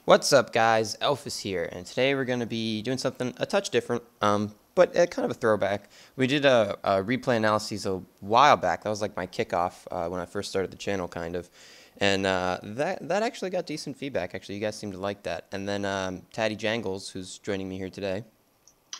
What's up, guys? Elfis here, and today we're going to be doing something a touch different, but kind of a throwback. We did a replay analysis a while back. That was like my kickoff when I first started the channel, kind of, and that actually got decent feedback. Actually, you guys seem to like that. And then TattyJangles, who's joining me here today.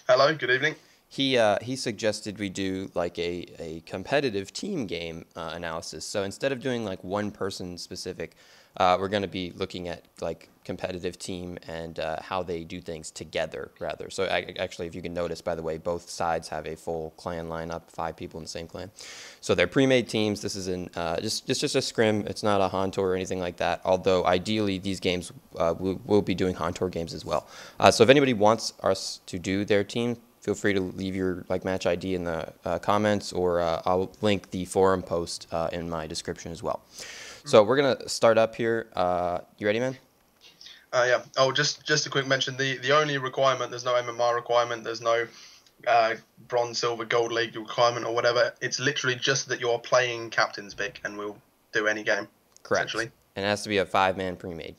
Hello, good evening. He suggested we do like a competitive team game analysis. So instead of doing like one person specific, we're going to be looking at like competitive team and how they do things together rather. So actually, if you can notice, by the way, both sides have a full clan lineup, 5 people in the same clan. So they're pre-made teams. This is just a scrim. It's not a Hontor or anything like that. Although ideally these games we'll be doing Hontor games as well. So if anybody wants us to do their team, feel free to leave your match ID in the comments, or I'll link the forum post in my description as well. So we're gonna start up here. You ready, man? Yeah. Oh, just a quick mention. The only requirement, there's no MMR requirement. There's no bronze, silver, gold league requirement or whatever. It's literally just that you're playing captain's pick, and we'll do any game. Correct. Essentially. And it has to be a 5-man pre-made.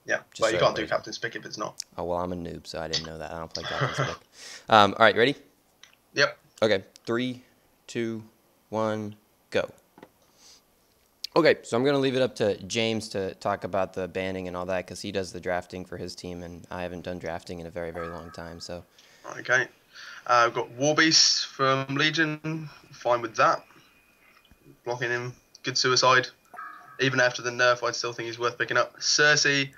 Yeah, but you can't do captain's pick if it's not. Oh, well, I'm a noob, so I didn't know that. I don't play captain's pick. All right, you ready? Yep. Okay, 3, 2, 1, go. Okay, so I'm going to leave it up to James to talk about the banning and all that, because he does the drafting for his team, and I haven't done drafting in a very, very long time. So. Okay. We've got Warbeast from Legion. Fine with that. Blocking him. Good suicide. Even after the nerf, I still think he's worth picking up. Cersei.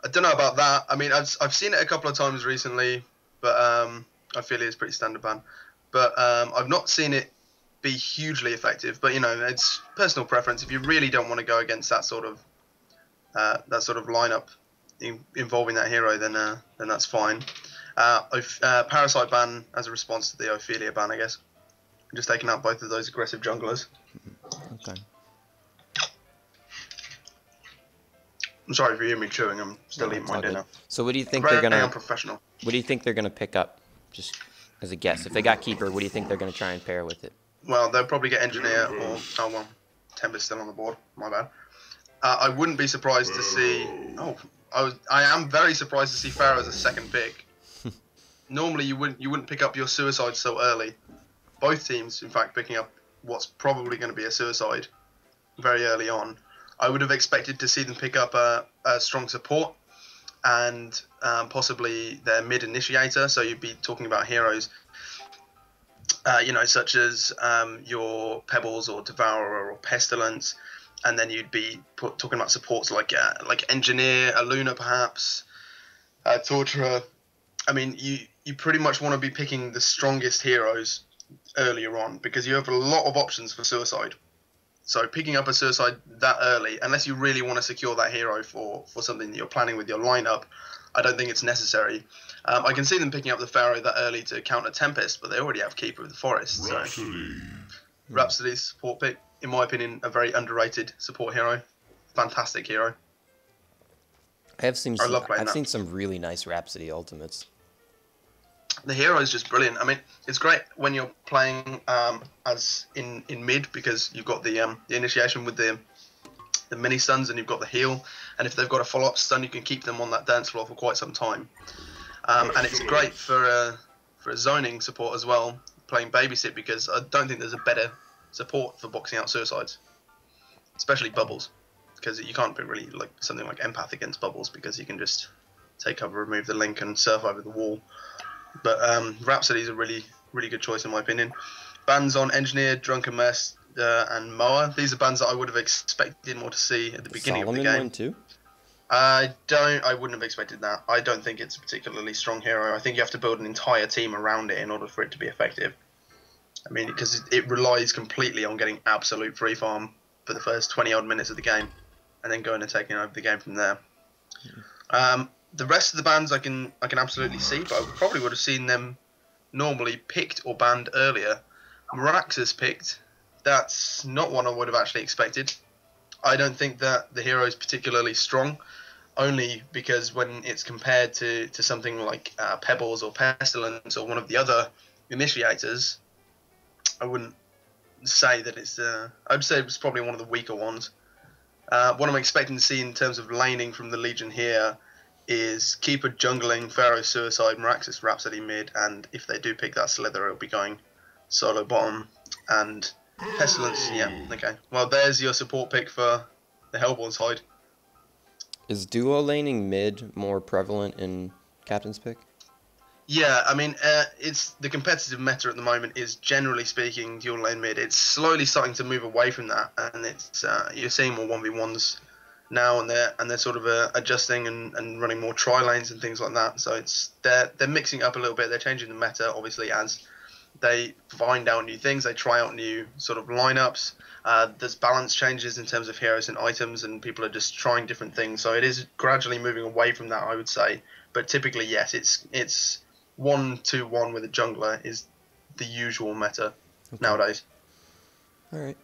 I don't know about that. I mean, I've seen it a couple of times recently, but I feel it's pretty standard ban. But I've not seen it be hugely effective. But you know, it's personal preference. If you really don't want to go against that sort of lineup involving that hero, then that's fine. Parasite ban as a response to the Ophelia ban, I guess. I'm just taking out both of those aggressive junglers. Okay. I'm sorry if you hear me chewing. I'm still eating my dinner. So what do you think they're gonna? Professional. What do you think they're gonna pick up? Just as a guess, if they got keeper, what do you think they're gonna try and pair with it? Well, they'll probably get engineer or Tempest still on the board. My bad. I wouldn't be surprised to see. I am very surprised to see Pharaoh as a second pick. Normally, you wouldn't pick up your suicide so early. Both teams, in fact, picking up what's probably going to be a suicide very early on. I would have expected to see them pick up a strong support and possibly their mid initiator. So you'd be talking about heroes, such as your Pebbles or Devourer or Pestilence, and then you'd be talking about supports like Engineer, a Luna perhaps, Torturer. I mean, you pretty much want to be picking the strongest heroes earlier on because you have a lot of options for suicide. So picking up a suicide that early, unless you really want to secure that hero for something that you're planning with your lineup, I don't think it's necessary. I can see them picking up the Pharaoh that early to counter Tempest, but they already have Keeper of the Forest. Rhapsody's support pick, in my opinion, a very underrated support hero. Fantastic hero. I've seen some really nice Rhapsody ultimates. The hero is just brilliant. I mean, it's great when you're playing as in mid because you've got the initiation with the mini stuns and you've got the heal, and if they've got a follow-up stun, you can keep them on that dance floor for quite some time. And it's great for a zoning support as well, playing babysit, because I don't think there's a better support for boxing out suicides, especially bubbles, because you can't put really like something like empath against bubbles because you can just take cover, remove the link, and surf over the wall. But Rhapsody is a really, really good choice in my opinion. Bans on Engineer, Drunken Mess, and Moa. These are bans that I would have expected more to see at the beginning of the game. One too? I wouldn't have expected that. I don't think it's a particularly strong hero. I think you have to build an entire team around it in order for it to be effective. I mean, because it relies completely on getting absolute free farm for the first 20 odd minutes of the game, and then going and taking over the game from there. The rest of the bans I can absolutely see, but I probably would have seen them normally picked or banned earlier. Meraxus picked. That's not one I would have actually expected. I don't think that the hero is particularly strong, only because when it's compared to something like Pebbles or Pestilence or one of the other initiators, I wouldn't say that it's... I'd say it's probably one of the weaker ones. What I'm expecting to see in terms of laning from the Legion here is Keeper jungling, Pharaoh Suicide, Miraxis Rhapsody mid, and if they do pick that Slither, it'll be going solo bottom. And Pestilence, yeah, okay. Well, there's your support pick for the Hellborn side. Is duo laning mid more prevalent in Captain's pick? Yeah, I mean, it's the competitive meta at the moment is generally speaking dual lane mid. It's slowly starting to move away from that, and it's you're seeing more 1v1s now, and they're sort of adjusting and running more tri lanes and things like that. So it's they're mixing up a little bit. They're changing the meta, obviously, as they find out new things. They try out new sort of lineups. There's balance changes in terms of heroes and items, and people are just trying different things. So it is gradually moving away from that, I would say. But typically, yes, it's 1-2-1 with a jungler is the usual meta nowadays. All right.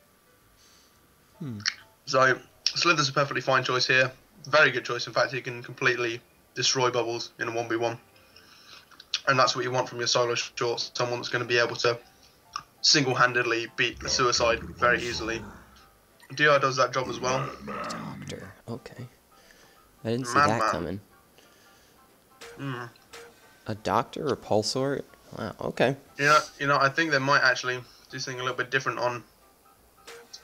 So Slither's a perfectly fine choice here. Very good choice. In fact, he can completely destroy bubbles in a 1v1. And that's what you want from your solo short. Someone that's going to be able to single-handedly beat the Suicide very easily. DR does that job as well. Doctor. Okay. I didn't see that coming. A Doctor or Pulsar? Wow, okay. You know, I think they might actually do something a little bit different on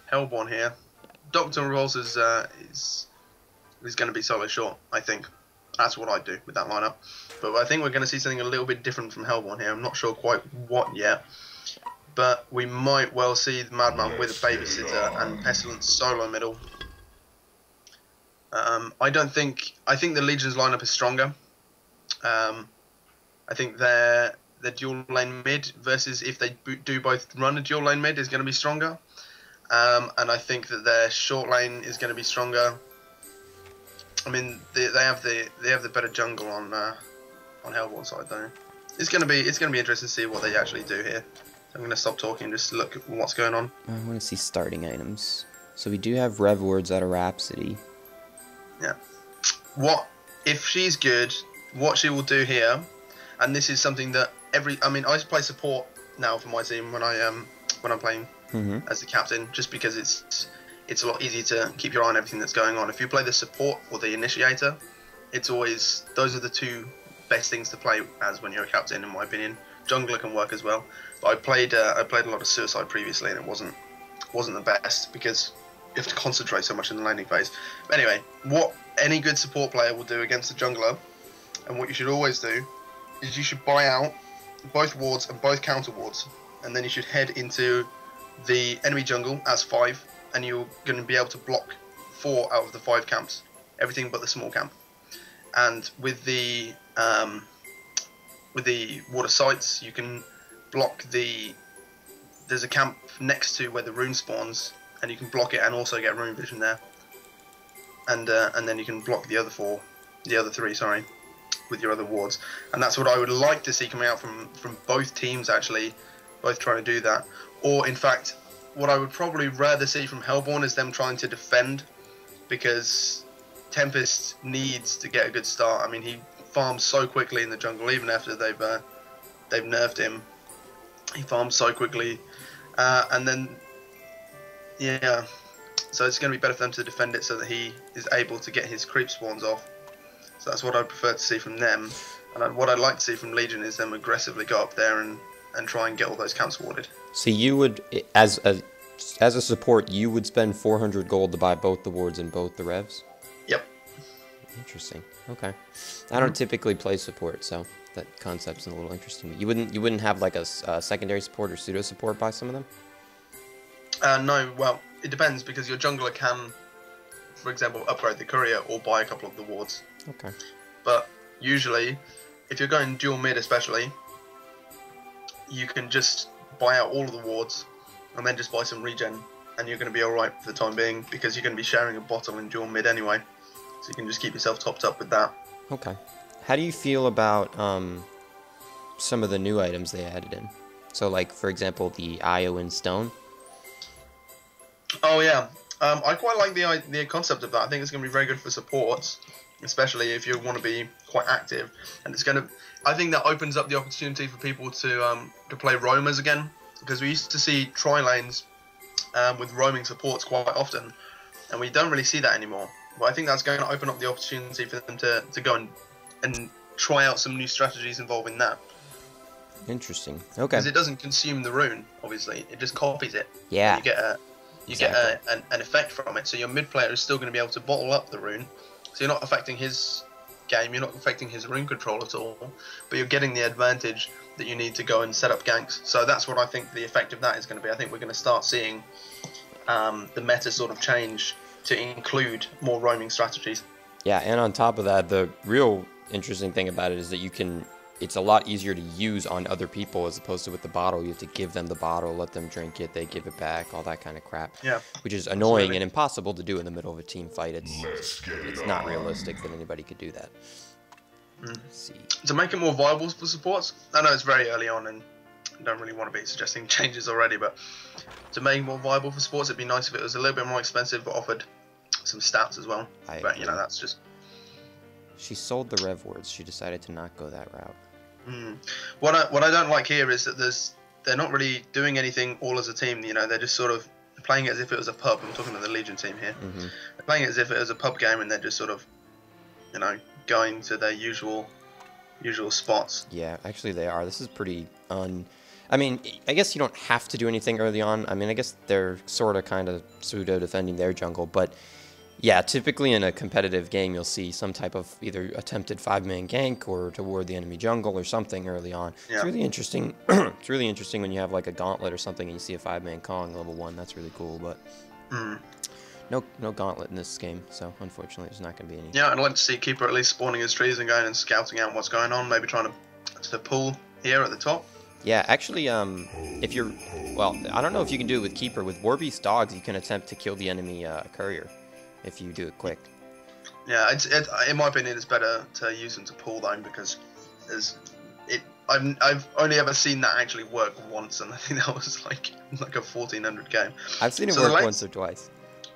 Hellborn here. Doctor and Rolls is going to be solo short, I think. That's what I'd do with that lineup. But I think we're going to see something a little bit different from Hellborn here. I'm not sure quite what yet. But we might well see the Madman with a Babysitter and Pestilence solo middle. I think the Legion's lineup is stronger. I think their dual lane mid versus if they do both run a dual lane mid is going to be stronger. And I think that their short lane is going to be stronger. I mean, they have the better jungle on Hellborn side though. It's going to be interesting to see what they actually do here. So I'm going to stop talking and just look at what's going on. I want to see starting items. So we do have Rev Words out of Rhapsody. Yeah. What if she's good? What she will do here, and this is something that I play support now for my team when I'm playing as the captain, just because it's a lot easier to keep your eye on everything that's going on. If you play the support or the initiator, it's always those are the two best things to play as when you're a captain, in my opinion. Jungler can work as well, but I played a lot of Suicide previously, and it wasn't the best because you have to concentrate so much in the laning phase. But anyway, what any good support player will do against a jungler, and what you should always do, is you should buy out both wards and both counter wards, and then you should head into the enemy jungle as 5, and you're going to be able to block 4 out of the 5 camps, everything but the small camp. And with the water sites, you can block there's a camp next to where the rune spawns, and you can block it and also get rune vision there. And then you can block the other 3, with your other wards. And that's what I would like to see coming out from both teams, actually, both trying to do that. Or in fact, what I would probably rather see from Hellborn is them trying to defend, because Tempest needs to get a good start. I mean, he farms so quickly in the jungle, even after they've nerfed him. He farms so quickly, and then yeah, so it's going to be better for them to defend it so that he is able to get his creep spawns off. So that's what I'd prefer to see from them, and what I'd like to see from Legion is them aggressively go up there and try and get all those camps warded. So you would, as a support, you would spend 400 gold to buy both the wards and both the revs? Yep. Interesting. Okay. I don't typically play support, so that concept's a little interesting to me. You wouldn't have like a secondary support or pseudo support by some of them? No, well, it depends, because your jungler can, for example, upgrade the courier or buy a couple of the wards. Okay. But usually, if you're going dual mid especially, you can just buy out all of the wards and then just buy some regen, and you're going to be alright for the time being, because you're going to be sharing a bottle in dual mid anyway. So you can just keep yourself topped up with that. Okay. How do you feel about some of the new items they added in? So, like, for example, the Iowan Stone? Oh, yeah. I quite like the concept of that. I think it's going to be very good for supports, especially if you want to be quite active. And it's going to... I think that opens up the opportunity for people to play roamers again, because we used to see tri-lanes with roaming supports quite often, and we don't really see that anymore. But I think that's going to open up the opportunity for them to go and and try out some new strategies involving that. Interesting. Okay. Because it doesn't consume the rune, obviously. It just copies it. Yeah. You get an effect from it. So your mid player is still going to be able to bottle up the rune. So you're not affecting his game. You're not affecting his rune control at all. But you're getting the advantage that you need to go and set up ganks. So that's what I think the effect of that is going to be. I think we're going to start seeing the meta sort of change to include more roaming strategies. Yeah, and on top of that, the real interesting thing about it is that it's a lot easier to use on other people as opposed to with the bottle. You have to give them the bottle, let them drink it, they give it back, all that kind of crap. Yeah. Which is annoying and impossible to do in the middle of a team fight. It's not realistic that anybody could do that. Let's see. To make it more viable for supports, I know it's very early on and I don't really want to be suggesting changes already, but to make it more viable for sports, it'd be nice if it was a little bit more expensive but offered some stats as well. But you know, that's just... She sold the rev words. She decided to not go that route. What I don't like here is that they're not really doing anything all as a team. You know, they're just sort of playing it as if it was a pub. I'm talking to the Legion team here. They're playing it as if it was a pub game, and they're just sort of, you know, going to their usual spots. Yeah, actually they are. This is pretty I mean, I guess you don't have to do anything early on. I mean, I guess they're sort of kind of pseudo defending their jungle, but yeah, typically in a competitive game, you'll see some type of either attempted 5-man gank or toward the enemy jungle or something early on. Yeah. It's really interesting. It's really interesting when you have like a gauntlet or something and you see a 5-man Kong level 1. That's really cool, but no gauntlet in this game, so unfortunately there's not going to be any. Yeah, I'd like to see Keeper at least spawning his trees and going and scouting out what's going on, maybe trying to pull here at the top. Yeah, actually, if you're, well, I don't know if you can do it with Keeper. With Warbeast dogs, you can attempt to kill the enemy courier if you do it quick. Yeah, in my opinion, it's better to use them to pull though, because I've only ever seen that actually work once, and I think that was like a 1400 game. I've seen it work once or twice.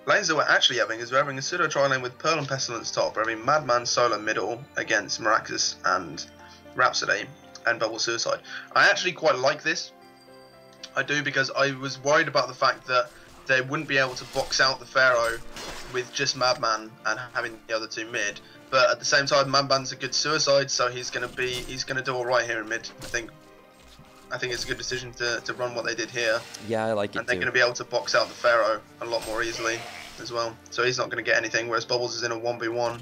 Lanes that we're actually having is we're having a pseudo tri lane with Pearl and Pestilence top. We're having Madman solo middle against Miraxis and Rhapsody and Bubble Suicide. I actually quite like this. I do, because I was worried about the fact that they wouldn't be able to box out the Pharaoh with just Madman and having the other two mid. But at the same time, Madman's a good suicide, so he's gonna do all right here in mid. I think it's a good decision to run what they did here. Yeah, I like it too. And they're going to be able to box out the Pharaoh a lot more easily as well. So he's not going to get anything, whereas Bubbles is in a 1v1.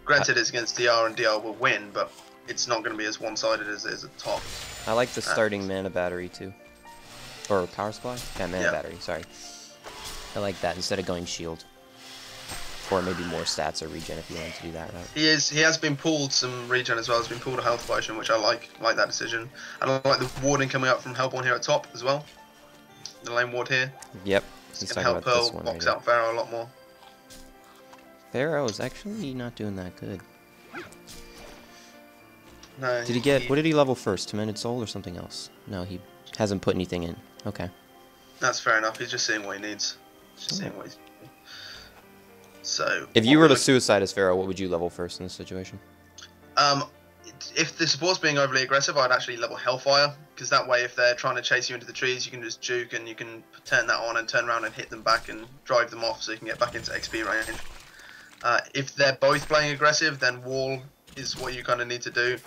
Granted, it's against DR, and DR will win, but it's not going to be as one-sided as it is at the top. I like the starting mana battery too. Or power supply? Yeah, mana battery, sorry. I like that instead of going shield. Or maybe more stats or regen if you want to do that, right? He has been pulled some regen as well. He's been pulled a health potion, which I like that decision. And I like the warding coming up from Hellborn here at top as well. The lane ward here. Yep. It's going to help Pearl box out Pharaoh a lot more. Pharaoh is actually not doing that good. No. Did he get, what did he level first? Tormented Soul or something else? No, he hasn't put anything in. Okay. That's fair enough. He's just seeing what he needs. Just seeing what he's... So, if you were to suicide as Pharaoh, what would you level first in this situation? If the support's being overly aggressive, I'd actually level Hellfire, because that way if they're trying to chase you into the trees, you can just juke and you can turn that on and turn around and hit them back and drive them off so you can get back into XP range. If they're both playing aggressive, then Wall is what you kind of need to do.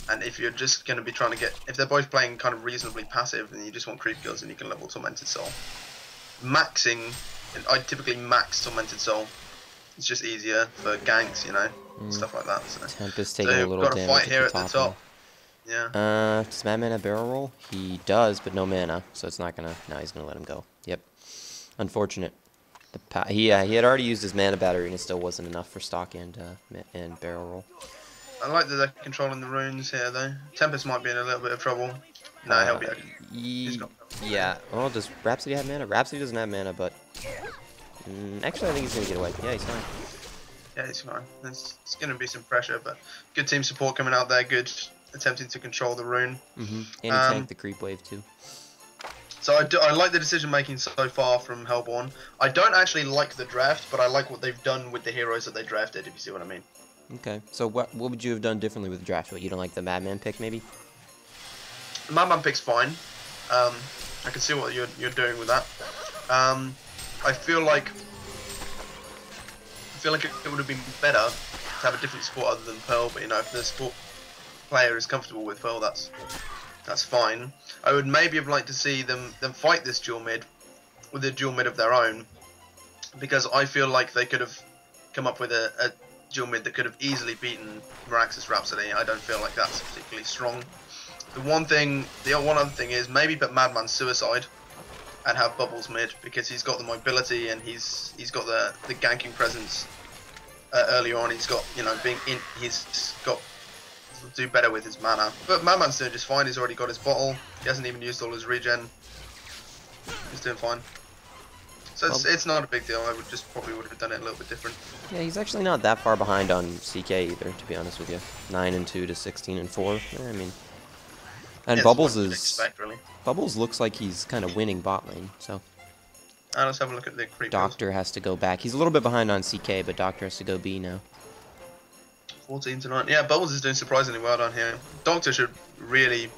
And if you're just going to be trying to get... If they're both playing kind of reasonably passive, then you just want creep kills and you can level Tormented Soul. Maxing... I typically max Tormented Soul. It's just easier for ganks, you know, stuff like that. So. Tempest taking a little damage. Got a fight here at the top. Yeah. Does Madman have barrel roll? He does, but no mana, so it's not gonna. No, he's gonna let him go. Yep. Unfortunate. He had already used his mana battery, and it still wasn't enough for stock and barrel roll. I like that they're controlling the runes here, though. Tempest might be in a little bit of trouble. No, he'll be okay. Yeah. Well, does Rhapsody have mana? Rhapsody doesn't have mana, but. Actually, I think he's going to get away. Yeah, he's fine. Yeah, he's fine. There's going to be some pressure, but good team support coming out there. Good attempting to control the rune. And he tanked the creep wave too. So I like the decision making so far from Hellborn. I don't actually like the draft, but I like what they've done with the heroes that they drafted, if you see what I mean. Okay. So what would you have done differently with the draft? What, you don't like the Madman pick, maybe? The Madman pick's fine. I can see what you're doing with that. I feel like it would have been better have a different support other than Pearl, but you know, if the support player is comfortable with Pearl, that's fine. I would maybe have liked to see them fight this dual mid with a dual mid of their own, because I feel like they could have come up with a dual mid that could have easily beaten Miraxis Rhapsody. I don't feel like that's particularly strong. The one other thing is maybe put Madman Suicide and have Bubbles mid, because he's got the mobility and he's got the ganking presence earlier on. He's got, you know, he's got to do better with his mana. But Madman's doing just fine. He's already got his bottle. He hasn't even used all his regen. He's doing fine. So it's not a big deal. I probably would have done it a little bit different. Yeah, he's actually not that far behind on CK either, to be honest with you. 9-2 to 16-4. I mean, and yeah, Bubbles really. Bubbles looks like he's kind of winning bot lane. So let's have a look at the creep. Doctor has to go back. He's a little bit behind on CK, but Doctor has to go B now. 14 to 9. Yeah, Bubbles is doing surprisingly well down here. Doctor should really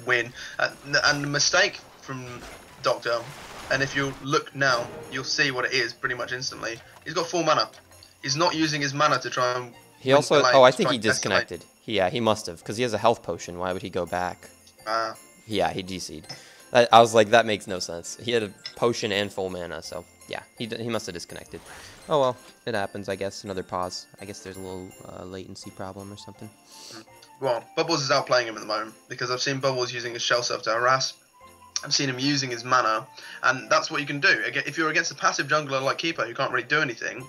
win. And the mistake from Doctor, and if you look now, you'll see what it is pretty much instantly. He's got 4 mana. He's not using his mana to try and... He also... Oh, I think he disconnected. Yeah, he must have, because he has a health potion. Why would he go back? Yeah, he DC'd. I was like, that makes no sense. He had a potion and full mana, so yeah, he must have disconnected. Oh well, it happens, I guess. Another pause. I guess there's a little latency problem or something. Well, Bubbles is outplaying him at the moment, because I've seen Bubbles using his shell surf to harass. I've seen him using his mana, and that's what you can do. If you're against a passive jungler like Keeper who can't really do anything,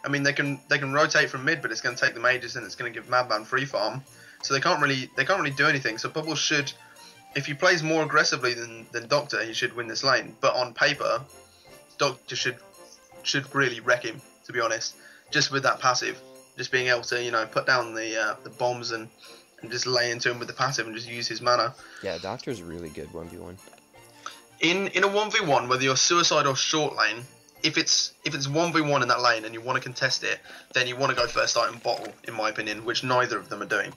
I mean, they can rotate from mid, but it's going to take them ages, and it's going to give Madman free farm. So they can't really do anything. So Bubbles should, if he plays more aggressively than Doctor, he should win this lane. But on paper, Doctor should really wreck him, to be honest. Just with that passive, just being able to, you know, put down the bombs and just lay into him with the passive and just use his mana. Yeah, Doctor's really good 1v1. In a 1v1, whether you're suicide or short lane, if it's 1v1 in that lane and you want to contest it, then you want to go first item bottle, in my opinion, which neither of them are doing.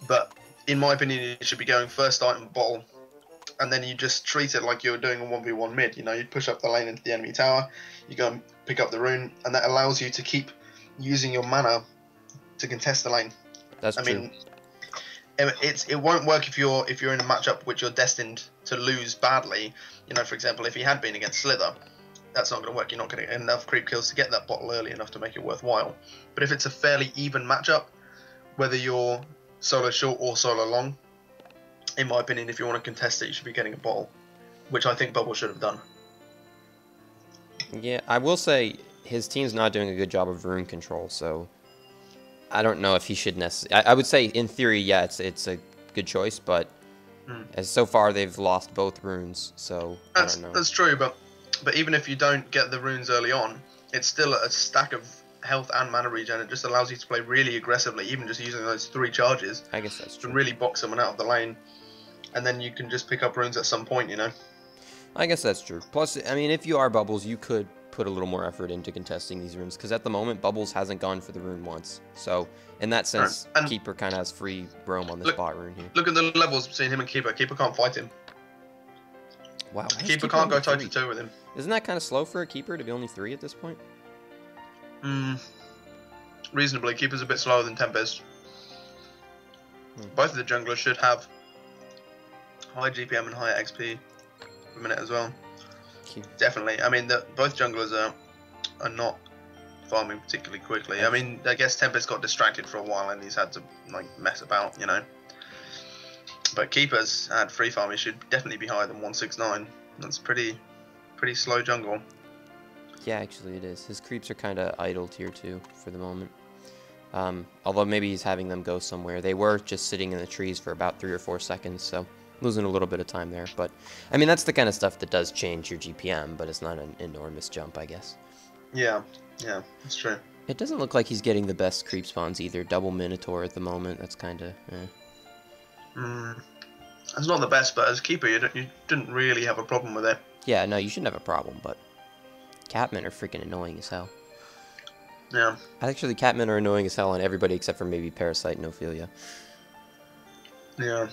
But in my opinion, you should be going first item bottle, and then you just treat it like you're doing a 1v1 mid. You know, you push up the lane into the enemy tower, you go and pick up the rune, and that allows you to keep using your mana to contest the lane. That's true. I mean, it won't work if you're in a matchup which you're destined to lose badly. You know, for example, if he had been against Slither, that's not going to work. You're not going to get enough creep kills to get that bottle early enough to make it worthwhile. But if it's a fairly even matchup, whether you're solo short or solo long, in my opinion, if you want to contest it, you should be getting a bottle, which I think Bubble should have done. Yeah, I will say his team's not doing a good job of rune control, so I don't know if he should necessarily... I would say, in theory, yeah, it's a good choice, but as so far they've lost both runes, so I don't know. That's true, but even if you don't get the runes early on, it's still a stack of health and mana regen. It just allows you to play really aggressively, even just using those 3 charges. I guess that's true. To really box someone out of the lane, and then you can just pick up runes at some point, you know? I guess that's true. Plus, I mean, if you are Bubbles, you could put a little more effort into contesting these runes, because at the moment, Bubbles hasn't gone for the rune once. So, in that sense, Keeper kind of has free roam on this bot rune here. Look at the levels between him and Keeper. Keeper can't fight him. Wow. Keeper can't go toe-to-toe with him. Isn't that kind of slow for a Keeper to be only 3 at this point? Reasonably. Keeper's a bit slower than Tempest. Both of the junglers should have high GPM and high XP per minute as well. Definitely. I mean, both junglers are not farming particularly quickly. I mean, I guess Tempest got distracted for a while and he's had to like mess about, you know. But Keeper's had free farm. He should definitely be higher than 169. That's pretty slow jungle. Yeah, actually it is. His creeps are kind of idle tier 2 for the moment. Although maybe he's having them go somewhere. They were just sitting in the trees for about 3 or 4 seconds, so losing a little bit of time there. But, I mean, that's the kind of stuff that does change your GPM, but it's not an enormous jump, I guess. Yeah, that's true. It doesn't look like he's getting the best creep spawns either. Double Minotaur at the moment, that's kind of, It's not the best, but as Keeper, you didn't really have a problem with it. Yeah, no, you shouldn't have a problem, but Catmen are freaking annoying as hell. Yeah. Actually, Catmen are annoying as hell on everybody except for maybe Parasite and Ophelia. Yeah.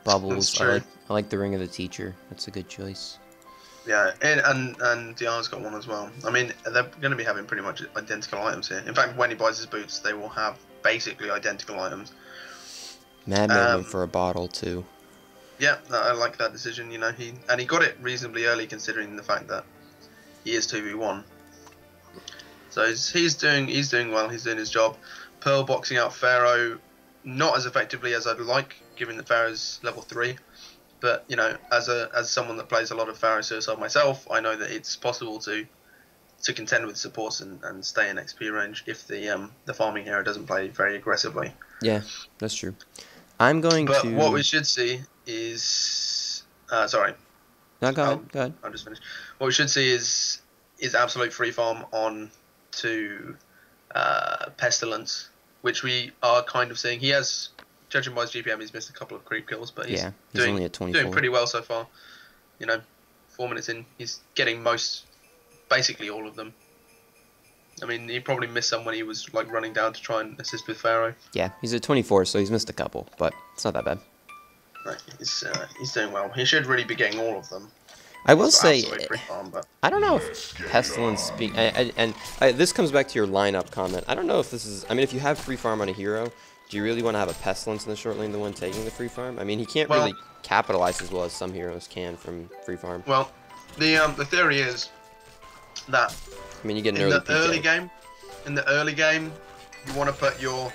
Bubbles, I like the Ring of the Teacher. That's a good choice. Yeah, and Diar's got one as well. I mean, they're going to be having pretty much identical items here. In fact, when he buys his boots, they will have basically identical items. Madman went for a bottle too. Yeah, I like that decision. You know, he got it reasonably early, considering the fact that he is 2v1. So he's doing well. He's doing his job. Pearl boxing out Pharaoh, not as effectively as I'd like, given that Pharaoh's level 3. But you know, as someone that plays a lot of Pharaoh Suicide myself, I know that it's possible to contend with supports and stay in XP range if the farming hero doesn't play very aggressively. Yeah, that's true. I'm going but to. But what we should see is, sorry. No, go ahead. Go ahead. I'll just finish. What we should see is absolute free farm on to Pestilence, which we are kind of seeing. He has, judging by his GPM, he's missed a couple of creep kills, but he's only at 24. Doing pretty well so far. You know, 4 minutes in, he's getting basically all of them. I mean, he probably missed some when he was like running down to try and assist with Pharaoh. Yeah, he's at 24, so he's missed a couple, but it's not that bad. No, he's doing well. He should really be getting all of them. I will say, farm, but I don't know if Pestilence this comes back to your lineup comment. I don't know if this is. I mean, if you have free farm on a hero, do you really want to have a Pestilence in the short lane, the one taking the free farm? I mean, he can't really capitalize as well as some heroes can from free farm. Well, the theory is that I mean, you get an in the early game, you want to put your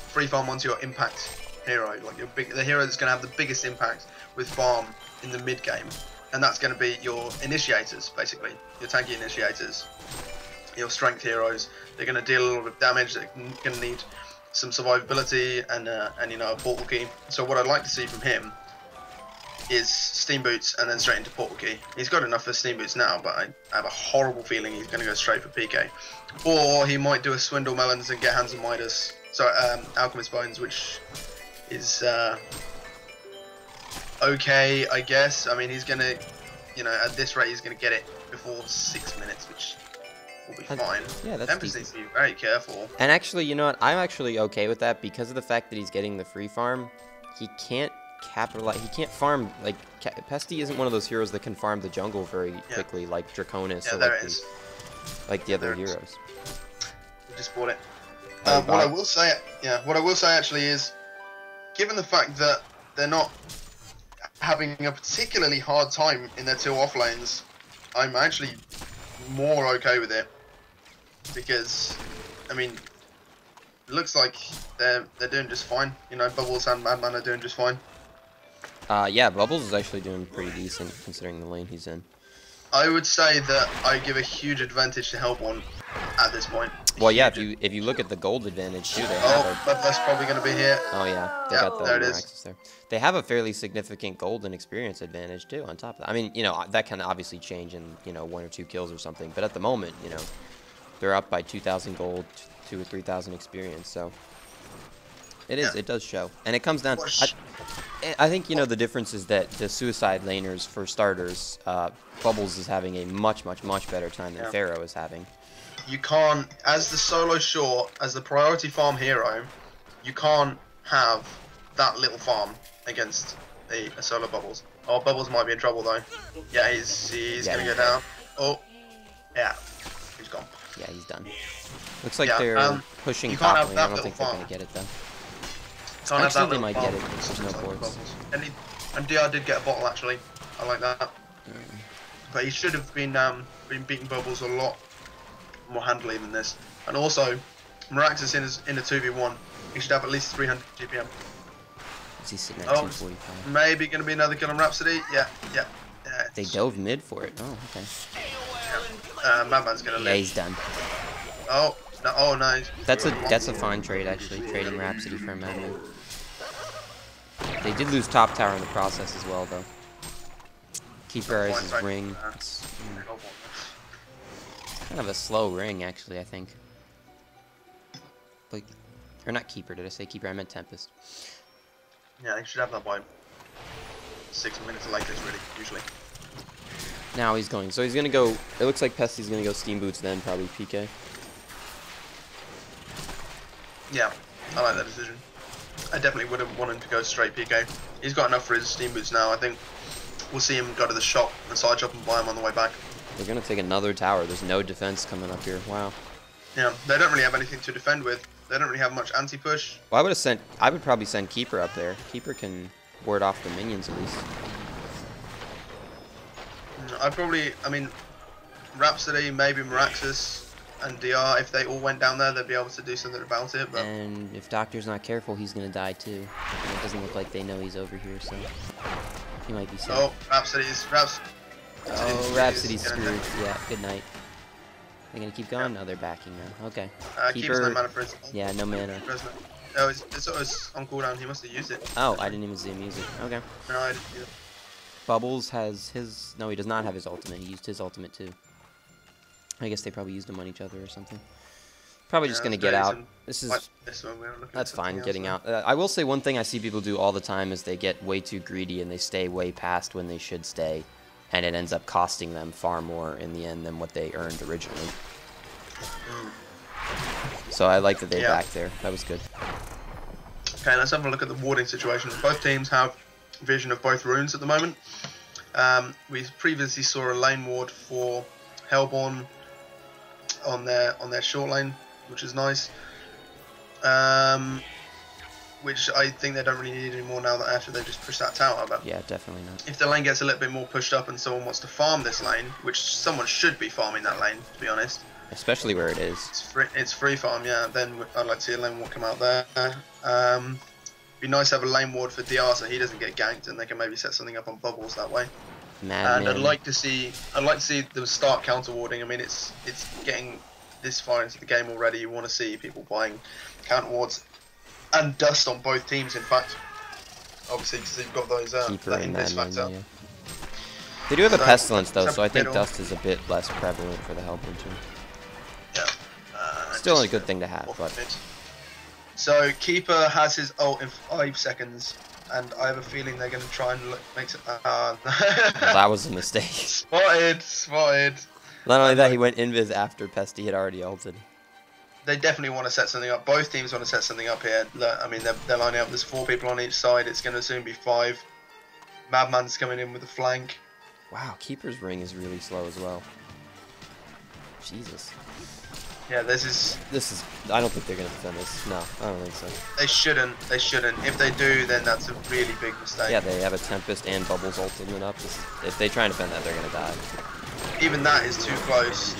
free farm onto your impact hero, like the hero that's going to have the biggest impact with farm in the mid game, and that's going to be your initiators, basically your tanky initiators, your strength heroes. They're going to deal a little bit of damage. They're going to need some survivability and you know, a portal key. So what I'd like to see from him is Steam Boots and then straight into Portal Key. He's got enough for Steam Boots now, but I have a horrible feeling he's going to go straight for PK. Or he might do a Swindle Melons and get Hands of Midas. Sorry, Alchemist Bones, which is okay, I guess. I mean, he's going to, you know, at this rate, he's going to get it before 6 minutes, which will be fine. Yeah, that's Tempest needs to be very careful. And actually, you know what? I'm actually okay with that because of the fact that he's getting the free farm. He can't capitalize. He can't farm, like, Pesty isn't one of those heroes that can farm the jungle very quickly, like Draconis or like the other heroes. We just bought it. What I will say actually is, given the fact that they're not having a particularly hard time in their 2 off lanes, I'm actually more okay with it, because I mean, it looks like they're doing just fine. You know, Bubbles and Madman are doing just fine. Yeah, Bubbles is actually doing pretty decent considering the lane he's in. I would say that I give a huge advantage to Hellborn at this point. Well, yeah, if you look at the gold advantage too, they have that's probably going to be here. Oh yeah, they got the there it is. There. They have a fairly significant gold and experience advantage too. On top of that, I mean, you know, that can obviously change in, you know, 1 or 2 kills or something. But at the moment, you know, they're up by 2,000 gold, 2,000 or 3,000 experience. So it does show, and it comes down. I think, you know, the difference is that the suicide laners, for starters, Bubbles is having a much better time than Pharaoh is having. You can't, as the solo short, as the priority farm hero, you can't have that little farm against a solo Bubbles. Oh, Bubbles might be in trouble though. Yeah, he's gonna go down. Oh, yeah, he's gone. Yeah, he's done. Looks like they're pushing top lane. I don't think they're gonna get it though. Actually, they might get it. There's no boards. And DR did get a bottle actually. I like that. But he should have been beating Bubbles a lot more handily than this. And also, Miraxus in a 2v1, he should have at least 300 GPM. Is he sitting at 245? Maybe going to be another kill on Rhapsody. Yeah. They dove mid for it. Oh, okay. Yeah. Madman's going to live. Yeah, he's done. Oh, no. That's a fine trade, actually, trading Rhapsody for a Madman. They did lose top tower in the process as well, though. Keeper is his ring. It's kind of a slow ring, actually, I think. Like, or not Keeper, did I say Keeper? I meant Tempest. Yeah, they should have that by 6 minutes latest, really, usually. Now he's going. So he's going to go, it looks like Pesty's going to go Steam Boots, then probably PK. Yeah, I like that decision. I definitely wouldn't want him to go straight PK. He's got enough for his Steam Boots now. I think we'll see him go to the shop and side shop and buy him on the way back. They're going to take another tower. There's no defense coming up here. Wow. Yeah, they don't really have anything to defend with. They don't really have much anti-push. Well, I would probably send Keeper up there. Keeper can ward off the minions at least. I mean, Rhapsody, maybe Meraxis, and DR, if they all went down there, they'd be able to do something about it. But And if Doctor's not careful, he's going to die too. And it doesn't look like they know he's over here, so he might be safe. Oh, Rhapsody's Rhapsody's screwed. Yeah, good night. They're going to keep going? No, they're backing now. Okay. Keeper's no mana for his ult. Yeah, no mana. No, it's always on cooldown. He must have used it. Oh, I didn't even see him use it. Okay. No, I didn't either. Bubbles has his... No, he does not have his ultimate. He used his ultimate too. I guess they probably used him on each other or something. Probably just going to get out. That's fine, getting out. I will say one thing I see people do all the time is they get way too greedy and they stay way past when they should stay. And it ends up costing them far more in the end than what they earned originally. So I like that they backed there. That was good. Okay, let's have a look at the warding situation. Both teams have vision of both runes at the moment. We previously saw a lane ward for Hellborn on their short lane, which is nice. Which I think they don't really need anymore now that after they just pushed that tower. But yeah, definitely not. If the lane gets a little bit more pushed up and someone wants to farm this lane, which someone should be farming that lane, to be honest. Especially where it is. It's free farm, yeah. Then I'd like to see a lane ward come out there. Be nice to have a lane ward for DR so he doesn't get ganked, and they can maybe set something up on Bubbles that way. And I'd like to see them start counter warding. I mean, it's getting this far into the game already. You want to see people buying counter wards and dust on both teams. In fact, obviously because they've got those that invis factor. Yeah. They do have a pestilence though, so I think dust is a bit less prevalent for the Hellborn team. Yeah. Still a good thing to have, but. So Keeper has his ult in 5 seconds, and I have a feeling they're going to try and make it. Well, that was a mistake. Spotted. Not only that, he went invis after Pesty had already ulted. They definitely want to set something up. Both teams want to set something up here. I mean, they're lining up. There's 4 people on each side. It's going to soon be 5. Madman's coming in with the flank. Wow, Keeper's ring is really slow as well. Jesus. Yeah, this is. I don't think they're going to defend this. No, I don't think so. They shouldn't. If they do, then that's a really big mistake. Yeah, they have a Tempest and Bubbles ultimate up. If they try and defend that, they're going to die. Even that is too close.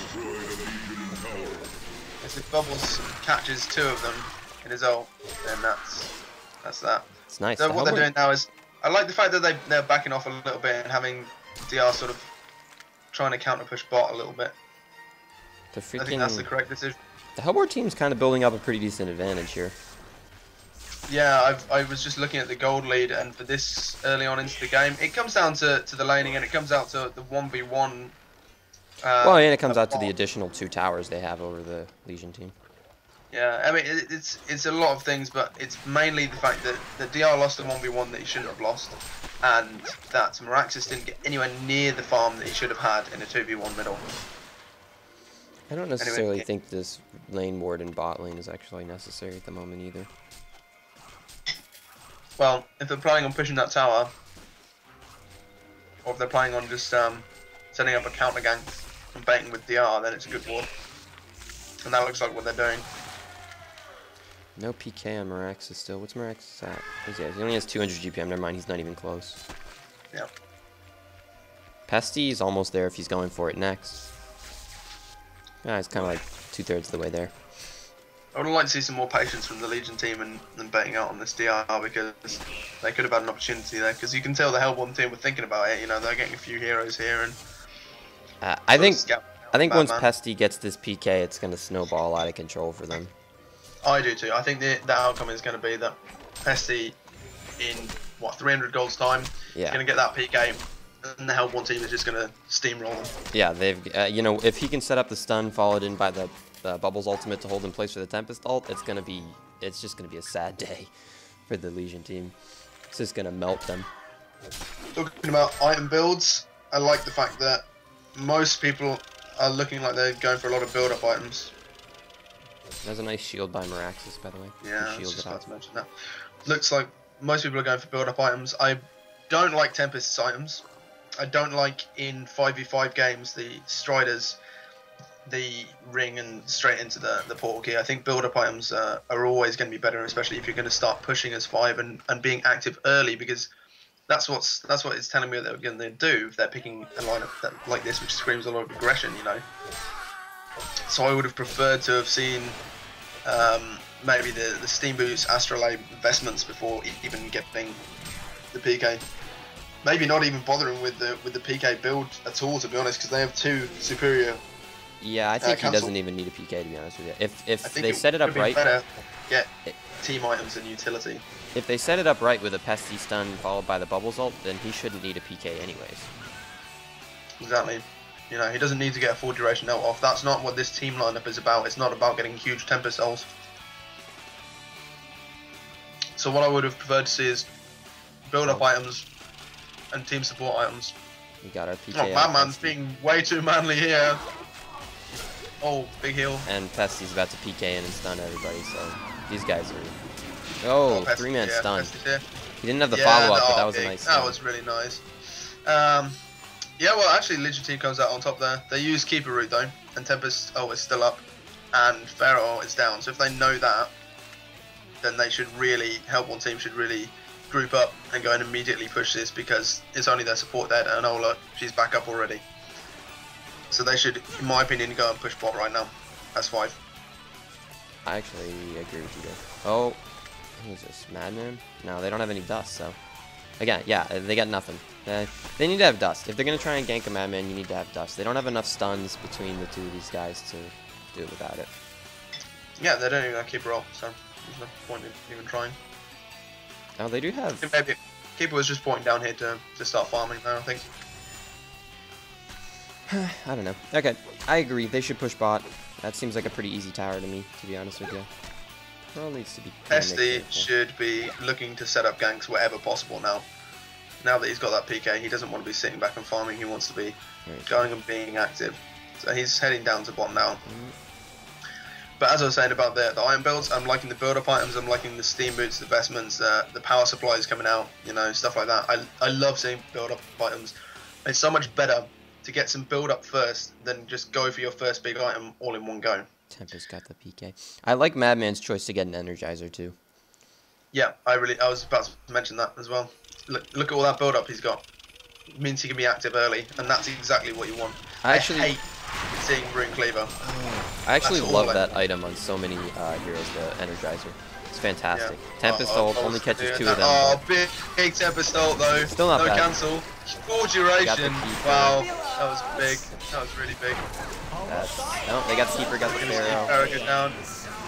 If Bubbles catches 2 of them in his ult, then that's that. It's nice. So what they're doing now is, I like the fact that they're backing off a little bit and having DR sort of trying to counter push bot a little bit. I think that's the correct decision. The Hellborn team's kind of building up a pretty decent advantage here. Yeah, I was just looking at the gold lead, and for this early on into the game, it comes down to the laning, and it comes out to the 1v1. Well, and it comes out to the additional 2 towers they have over the Legion team. Yeah, I mean, it's a lot of things, but it's mainly the fact that the DR lost a 1v1 that he shouldn't have lost, and that Meraxis didn't get anywhere near the farm that he should have had in a 2v1 middle. I don't necessarily think this lane ward in bot lane is actually necessary at the moment either. Well, if they're planning on pushing that tower, or if they're planning on just setting up a counter gank and baiting with DR, then it's a good ward. And that looks like what they're doing. No PK on Meraxis still. What's Meraxis at? He only has 200 GPM. Never mind, he's not even close. Yeah. Pesty's almost there if he's going for it next. Yeah, it's kind of like 2/3 of the way there. I would like to see some more patience from the Legion team and betting out on this DR, because they could have had an opportunity there. Because you can tell the Hellborn team were thinking about it. You know, they're getting a few heroes here, and I think once Pesty gets this PK, it's going to snowball out of control for them. I do too. I think the outcome is going to be that Pesty, in 300 gold's time, is going to get that PK. And the Hellborn team is just going to steamroll them. Yeah, they've, if he can set up the stun followed in by the Bubbles ultimate to hold in place for the Tempest ult, it's just going to be a sad day for the Legion team. It's just going to melt them. Talking about item builds, I like the fact that most people are looking like they're going for a lot of build-up items. There's a nice shield by Meraxis, by the way. Yeah, I was just about to mention that. Looks like most people are going for build-up items. I don't like Tempest's items. I don't like in 5v5 games the Striders, the ring and straight into the portal key. I think build-up items are always going to be better, especially if you're going to start pushing as 5 and being active early, because that's what it's telling me that they're going to do if they're picking a lineup like this, which screams a lot of aggression, you know. So I would have preferred to have seen maybe the Steam Boots, Astrolabe investments before even getting the PK. Maybe not even bothering with the PK build at all, to be honest, because they have 2 superior. Yeah, I think he doesn't even need a PK, to be honest with you. If they set it up right, better get team items and utility. If they set it up right with a pesty stun followed by the bubbles ult, then he shouldn't need a PK anyways. Exactly. You know, he doesn't need to get a full duration out off. That's not what this team lineup is about. It's not about getting huge Tempest ults. So what I would have preferred to see is build up items and team support items. We got our PK. Oh, Madman's being way too manly here. Oh, big heal. And Pesty's about to PK in and stun everybody, so these guys are... Oh, 3-man stun. He didn't have the follow-up, but that was a nice stun. That was really nice. Yeah, well, actually, Legion team comes out on top there. They use Keeper route, though, and Tempest is still up, and Pharaoh is down. So if they know that, then they should really, Help One team should really group up and go and immediately push this, because it's only their support dead, and Ola, she's back up already. So they should, in my opinion, go and push bot right now. That's 5. I actually agree with you there. Oh, who's this? Madman? No, they don't have any dust, so... Again, yeah, they got nothing. They need to have dust. If they're going to try and gank a Madman, you need to have dust. They don't have enough stuns between the 2 of these guys to do it without it. Yeah, they don't even have Keeper ult, so there's no point in even trying. Oh, they do have... Maybe Keeper was just pointing down here to start farming now, I think. I don't know. Okay, I agree. They should push bot. That seems like a pretty easy tower to me, to be honest with you. Pearl needs to be... SD should be looking to set up ganks wherever possible now. Now that he's got that PK, he doesn't want to be sitting back and farming. He wants to be going and being active. So he's heading down to bot now. But as I was saying about the iron builds, I'm liking the build-up items. I'm liking the Steam Boots, the vestments, the power supplies coming out, you know, stuff like that. I love seeing build-up items. It's so much better to get some build-up first than just go for your first big item all in one go. Tempest got the PK. I like Madman's choice to get an Energizer too. Yeah, I was about to mention that as well. Look at all that build-up he's got. It means he can be active early, and that's exactly what you want. I hate seeing Rune Cleaver. I actually love that item on so many heroes, the Energizer. It's fantastic. Yeah. Tempest ult only catches 2 of them. Oh, big Tempest ult though. Still not bad. No cancel. Full duration. Wow, that was big. That was really big. No, they got the Keeper, got the Pharaoh. Go down.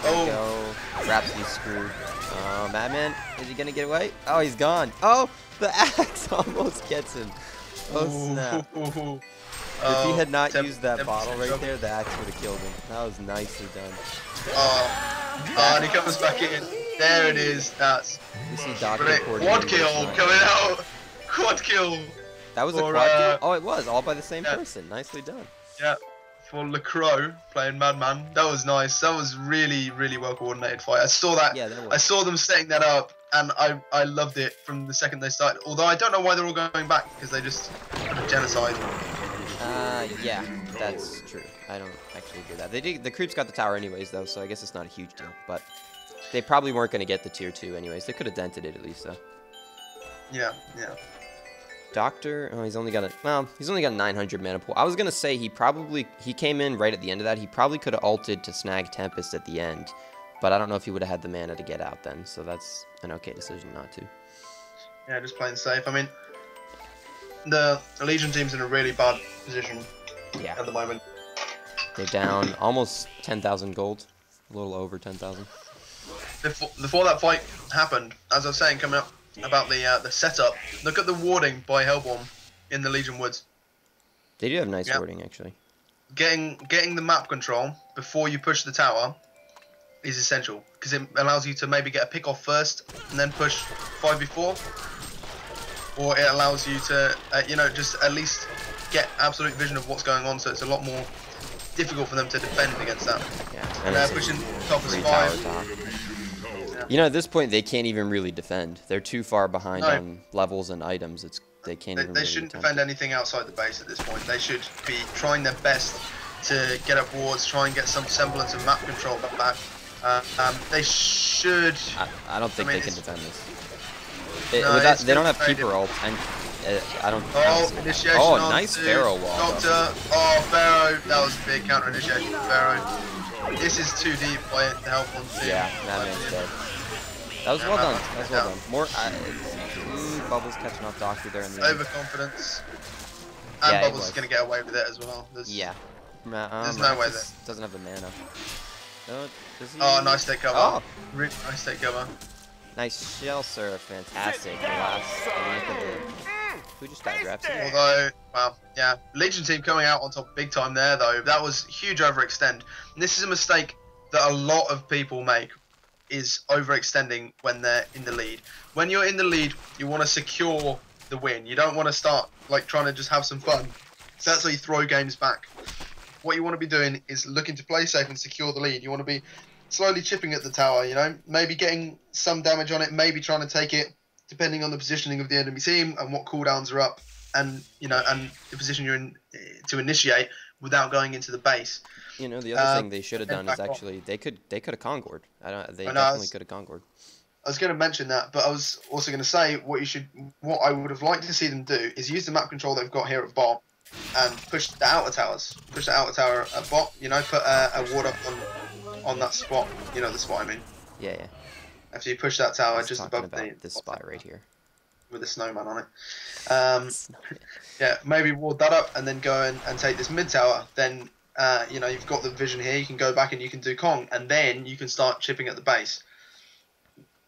Oh. Rhapsody's screwed. Madman, is he gonna get away? Oh, he's gone. Oh, the axe almost gets him. Oh, snap. If he had not used that bottle right there, the axe would have killed him. That was nicely done. And he comes back in. There it is. That's quad kill coming out. Quad kill. That was a quad kill? Oh, it was. All by the same person. Nicely done. Yeah. For LeCroix playing Madman. That was nice. That was really, really well coordinated fight. I saw that. Yeah, that was. I saw them setting that up, and I loved it from the second they started. Although I don't know why they're all going back, because they just genocide. Yeah, that's true. I don't actually agree with that. The creeps got the tower anyways, though, so I guess it's not a huge deal. But they probably weren't going to get the tier 2 anyways. They could have dented it at least, though. Yeah. Doctor, he's only got 900 mana pool. I was gonna say he came in right at the end of that. He probably could have ulted to snag Tempest at the end, but I don't know if he would have had the mana to get out then. So that's an okay decision not to. Yeah, just playing safe. I mean, the Legion team's in a really bad position. Yeah. At the moment. They're down almost 10,000 gold, a little over 10,000. Before that fight happened, as I was saying, coming up about the setup. Look at the warding by Hellborn in the Legion Woods. They do have nice warding, actually. Getting the map control before you push the tower is essential, because it allows you to maybe get a pick off first and then push 5v4, or it allows you to just at least get absolute vision of what's going on, so it's a lot more difficult for them to defend against that. Yeah, and they're pushing top as 5. You know, at this point, they can't even really defend. They're too far behind on levels and items. they can't They, even they really shouldn't attempt defend it. anything outside the base at this point. They should be trying their best to get up wards, try and get some semblance of map control back. They should. I don't think I mean, they can it's- defend this. No, With that, it's they don't gonna have be Keeper ult, and I don't. Oh, initiation Oh, on nice to Pharaoh wall. Doctor. Oh, Pharaoh. That was a big counter initiation for Pharaoh. This is too deep for it to help on team. Yeah, that man's dead. That was well done. That was well done. More Bubbles catching off Doctor there in the end. Overconfidence. And Yeah, Bubbles is going to get away with it as well. Yeah. There's no way that doesn't have the mana. Does he? Oh, nice take cover. Oh, Really nice take cover. nice shell, sir. Fantastic. The last link of the. Who just died? Rhapsody? Although, well, yeah, Legion team coming out on top big time there, though. That was huge overextend. And this is a mistake that a lot of people make, is overextending when they're in the lead. When you're in the lead, you want to secure the win. You don't want to start like trying to just have some fun. So that's how you throw games back. What you want to be doing is looking to play safe and secure the lead. You want to be slowly chipping at the tower, you know, maybe getting some damage on it, maybe trying to take it, depending on the positioning of the enemy team and what cooldowns are up, and you know, and the position you're in to initiate without going into the base. You know, the other thing they should have done is back actually they could have Congored. They I know, definitely could have Congored. I was going to mention that, but I was also going to say what I would have liked to see them do is use the map control they've got here at bot and push the outer towers. Push the outer tower at bot, you know, put a ward up on that spot. You know the spot I mean. Yeah, yeah. After you push that tower just talking above about this spot right here. with a snowman on it. Yeah, maybe ward that up and then go and take this mid tower. Then you know, you've got the vision here. You can go back and you can do Kong, and then you can start chipping at the base.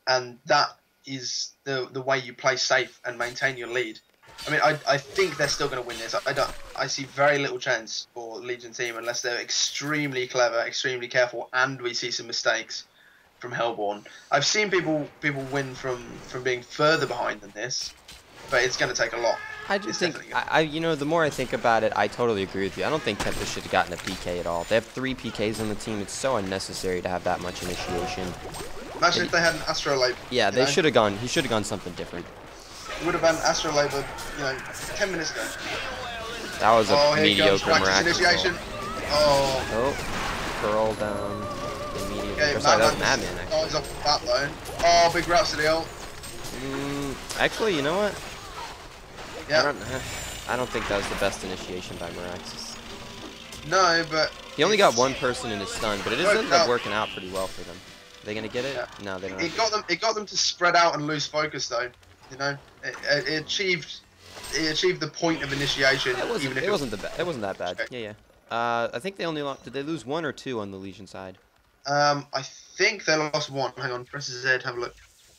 And that is the way you play safe and maintain your lead. I mean, I think they're still going to win this. I see very little chance for Legion team unless they're extremely clever, extremely careful, and we see some mistakes from Hellborn. I've seen people win from being further behind than this, but it's going to take a lot. I do think, you know, the more I think about it, I totally agree with you. I don't think Tempest should have gotten a PK at all. They have 3 PKs on the team. It's so unnecessary to have that much initiation. Imagine if they had an Astrolabe. Yeah, they should have gone. He should have gone something different. It would have been Astrolabe, you know, 10 minutes ago. That was a mediocre practice miraculous initiation. Oh. Oh, curl down immediately. Okay, Sorry, that was Madman, actually. Oh, he's off that though. Oh, big Rhapsody ult. Actually, you know what? Yeah. I don't think that was the best initiation by Miraxis. No, but He only got 1 person in his stun, but it is ended up working out pretty well for them. Are they gonna get it? Yeah. No, they don't. It got them to spread out and lose focus though. You know, it achieved the point of initiation. It wasn't that bad. Okay. Yeah, yeah. I think they only lost. Did they lose 1 or 2 on the Legion side? I think they lost 1. Hang on, press Z, have a look.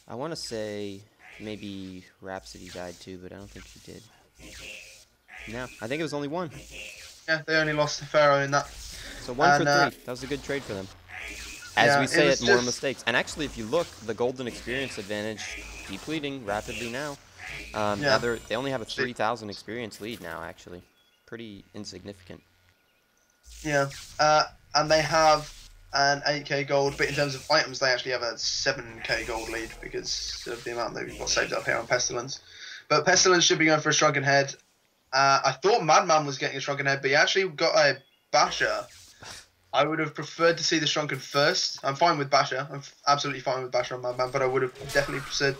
I want to say maybe Rhapsody died too, but I don't think she did. No, I think it was only 1. Yeah, they only lost to Pharaoh in that. So 1 for 3. That was a good trade for them. As yeah, we say it, more just mistakes. And actually, if you look, the golden experience advantage depleting rapidly now. Now they only have a 3,000 experience lead now, actually. Pretty insignificant. Yeah, and they have an 8k gold, but in terms of items, they actually have a 7k gold lead because of the amount they've got saved up here on Pestilence. But Pestilence should be going for a Shrunken Head. I thought Madman was getting a Shrunken Head, but he actually got a Basher. I would have preferred to see the Shrunken first. I'm fine with Basher. I'm absolutely fine with Basher on Madman, but I would have definitely preferred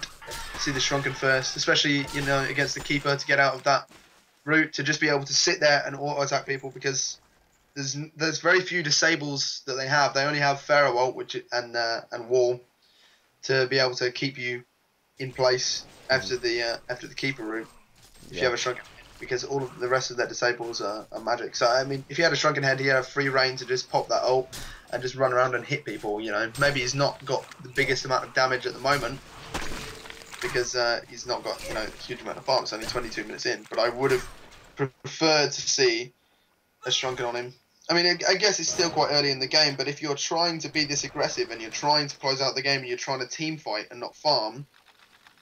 to see the Shrunken first, especially, you know, against the Keeper to get out of that route, to just be able to sit there and auto-attack people because there's very few disables that they have. They only have Pharaoh ult and Wall to be able to keep you in place after the Keeper route. If you have a Shrunken, because all of the rest of their disables are magic. So I mean, if you had a Shrunken Head, he had a free reign to just pop that ult and just run around and hit people. You know, maybe he's not got the biggest amount of damage at the moment because he's not got, you know, a huge amount of farm. It's only 22 minutes in, but I would have preferred to see a Shrunken on him. I mean, I guess it's still quite early in the game, but if you're trying to be this aggressive and you're trying to close out the game and you're trying to team fight and not farm,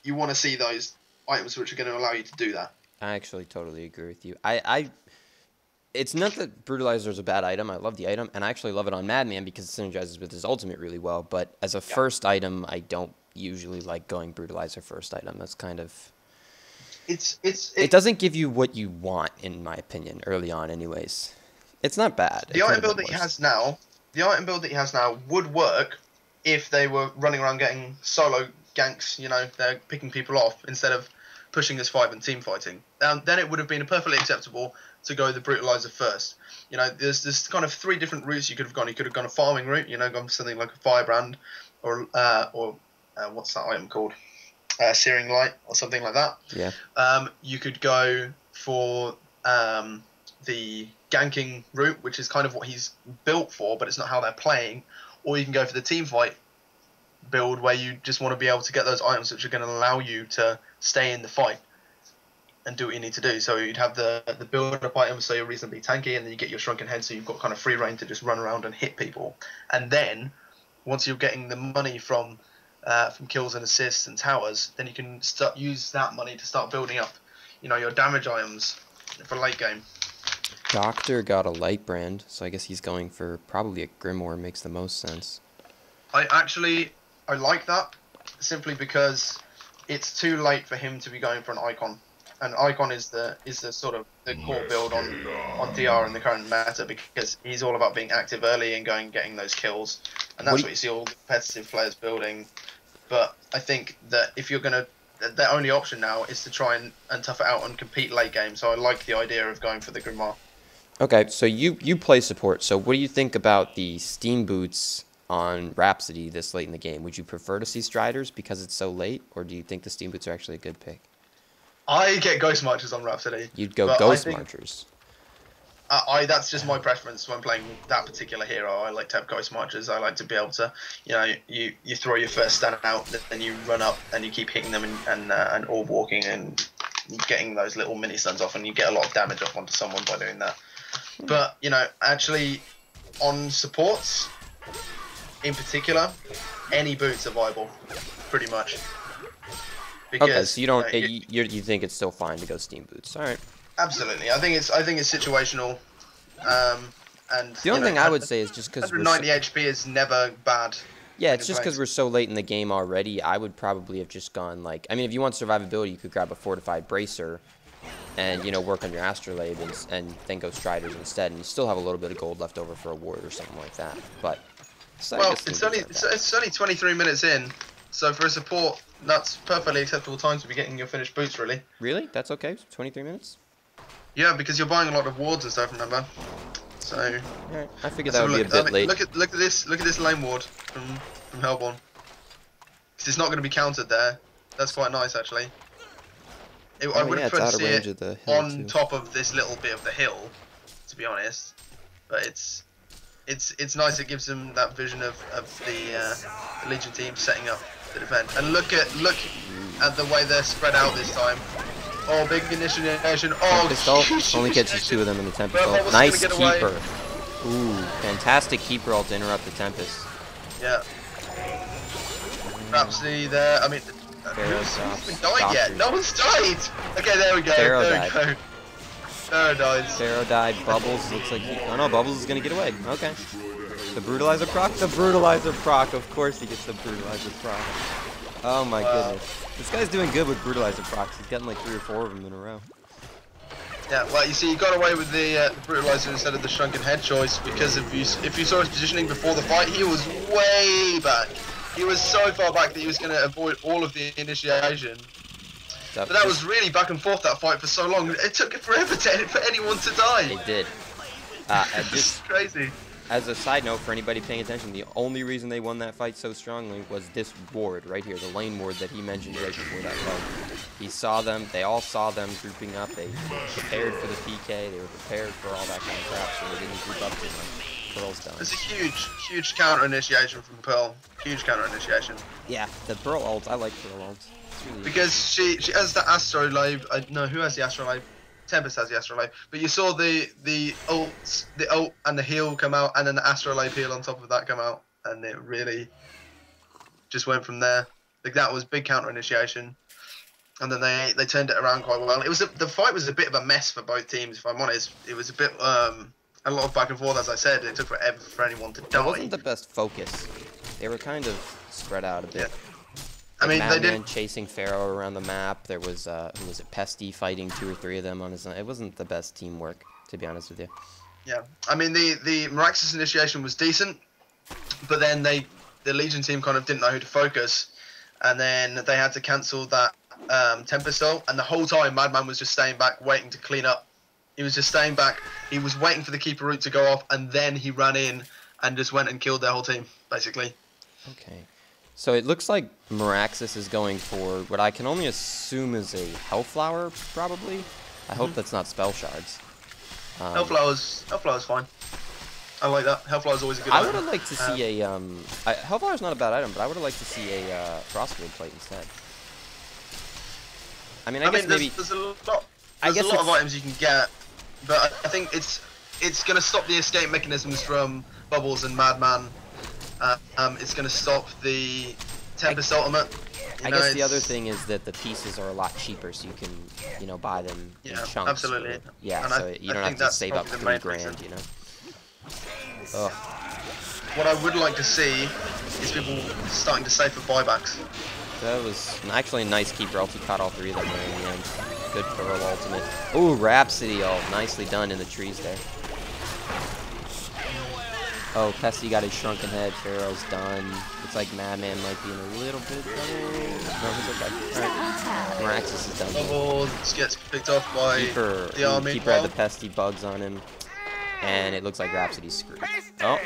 you want to see those items which are going to allow you to do that. I actually totally agree with you. It's not that Brutalizer is a bad item. I love the item, and I actually love it on Madman because it synergizes with his ultimate really well. But as a first item, I don't usually like going Brutalizer first item. That's kind of It doesn't give you what you want, in my opinion, early on anyways. It's not bad. The item build that he has now, would work if they were running around getting solo ganks, you know, they're picking people off instead of pushing as 5 and team fighting. Then it would have been perfectly acceptable to go the brutalizer first. You know, there's kind of 3 different routes you could have gone. You could have gone a farming route, you know, gone for something like a firebrand, or what's that item called? Searing light or something like that. Yeah. You could go for the ganking route, which is kind of what he's built for, but it's not how they're playing. Or you can go for the team fight build, where you just want to be able to get those items which are going to allow you to stay in the fight and do what you need to do. So you'd have the build-up items, so you're reasonably tanky, and then you get your shrunken head, so you've got kind of free reign to just run around and hit people. And then once you're getting the money from kills and assists and towers, then you can use that money to start building up, you know, your damage items for late game. Doctor got a light brand, so I guess he's going for probably a Grimoire. Makes the most sense. I like that, simply because it's too late for him to be going for an icon. And icon is the sort of the core build on DR in the current meta, because he's all about being active early and getting those kills, and that's what you see all the competitive players building. But I think that if you're gonna, the only option now is to try and tough it out and compete late game. So I like the idea of going for the Grimoire. Okay, so you play support. So what do you think about the Steam Boots on Rhapsody this late in the game? Would you prefer to see Striders because it's so late, or do you think the Steam Boots are actually a good pick? I get Ghost Marchers on Rhapsody. You'd go Ghost Marchers. That's just my preference when playing that particular hero. I like to have Ghost Marchers. I like to be able to, you know, you throw your first stun out, then you run up and you keep hitting them and orb walking and getting those little mini stuns off, and you get a lot of damage off onto someone by doing that. But, you know, actually on supports in particular, any boots are viable, pretty much. Because, okay, so you don't you think it's still fine to go Steam Boots? All right. Absolutely, I think it's situational. And the only thing I would say is just because 190 HP is never bad. Yeah, it's just because we're so late in the game already. I would probably have just gone like, I mean, if you want survivability, you could grab a fortified bracer, and, you know, work on your Astrolabe and then go Striders instead, and you still have a little bit of gold left over for a ward or something like that. But well, it's only 23 minutes in, so for a support, that's perfectly acceptable time to be getting your finished boots. Really? That's okay. 23 minutes. Yeah, because you're buying a lot of wards and stuff. Remember? So. Right. I figured that would be a bit late. Look at this lane ward from Hellborn. Because it's not going to be countered there. That's quite nice, actually. I would have preferred to see it on top of this little bit of the hill, to be honest. But it's nice. It gives them that vision of the Legion team setting up the defense. And look at the way they're spread out this time. Oh, big initiation. Oh, only catches 2 of them in the Tempest ult. Nice keeper. Ooh, fantastic keeper ult to interrupt the Tempest. Yeah. Rhapsody there. I mean, who's been died yet? No one's died. Okay, there we go. Pharaoh died. Pharaoh died. Bubbles looks like oh no, Bubbles is gonna get away. Okay. The Brutalizer proc? The Brutalizer proc. Of course he gets the Brutalizer proc. Oh my goodness. This guy's doing good with Brutalizer procs. He's gotten like 3 or 4 of them in a row. Yeah, well, you see, he got away with the Brutalizer instead of the Shrunken Head choice, because if you saw his positioning before the fight, he was way back. He was so far back that he was going to avoid all of the initiation. But that was really back and forth, that fight, for so long. It took forever for anyone to die. It did. It's crazy. As a side note, for anybody paying attention, the only reason they won that fight so strongly was this ward right here, the lane ward that he mentioned right before that fight. He saw them, they all saw them grouping up, they prepared for the PK, they were prepared for all that kind of crap, so they didn't group up too much. Pearl's done. It's a huge counter initiation from Pearl. Huge counter initiation. Yeah, the Pearl ult, I like Pearl ults. Really because she has the Astrolabe. No, who has the Astrolabe? Tempest has the Astrolabe. But you saw the ult and the heal come out, and then the Astrolabe heal on top of that come out, and it really just went from there. Like, that was big counter initiation, and then they turned it around quite well. It was the fight was a bit of a mess for both teams, if I'm honest. It was a bit a lot of back and forth, as I said. It took forever for anyone to die. It wasn't the best focus. They were kind of spread out a bit. Yeah. I mean, they Madman did. chasing Pharaoh around the map. There was who was it? Pesty fighting 2 or 3 of them on his own. It wasn't the best teamwork, to be honest with you. Yeah, I mean the Meraxis initiation was decent, but then the Legion team kind of didn't know who to focus, and then they had to cancel that Tempest ult, and the whole time Madman was just staying back, waiting to clean up. He was just staying back. He was waiting for the keeper route to go off, and then he ran in and just went and killed their whole team, basically. Okay. So it looks like Meraxis is going for what I can only assume is a Hellflower, probably. I hope that's not Spell Shards. Hellflower's fine. I like that. Hellflower's always a good I item. would have liked to see a Hellflower's not a bad item, but I would have liked to see a Frostwood plate instead. I mean, I guess maybe there's a lot of items you can get, but I think it's going to stop the escape mechanisms from Bubbles and Madman. It's going to stop the Tempest ultimate. I guess the other thing is that the pieces are a lot cheaper, so you can, you know, buy them in chunks. Absolutely. Yeah, and so you don't have to save up $3 grand, you know. Ugh. What I would like to see is people starting to save for buybacks. That was actually a nice keeper ult. He caught all 3 of them there in the end. Good Pearl ultimate. Ooh, Rhapsody ult. Nicely done in the trees there. Oh, Pesty got his shrunken head. Pharaoh's done. Looks like Madman might be in a little bit of trouble. No, he's okay. Alright. Meraxis is done. Bubbles gets picked off by the army. Keeper had the pesty bugs on him. And it looks like Rhapsody's screwed. Oh.